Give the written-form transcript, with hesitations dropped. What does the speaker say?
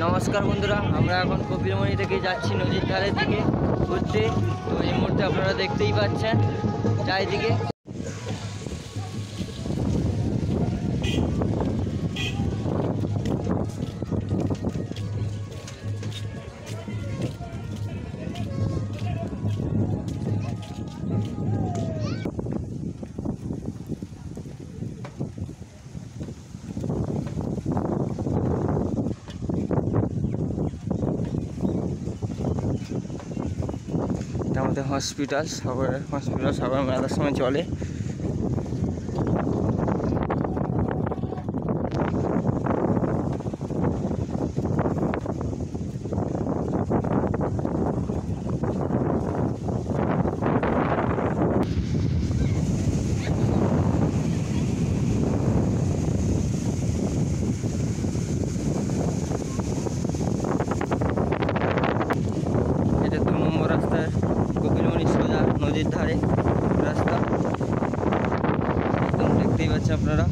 নমস্কার বন্ধুরা, আমরা এখন কপিলমুনি থেকে যাচ্ছি নদীর ধারের দিকে ঘুরতে। তো এই মুহূর্তে আপনারা দেখতেই পাচ্ছেন চারিদিকে। আমাদের হসপিটাল সাগর মেলার সময় চলে। এটা 2 নম্বর রাস্তার কপিলমুনি সোজা নদীর ধারে রাস্তা, একদম দেখতেই পাচ্ছেন আপনারা।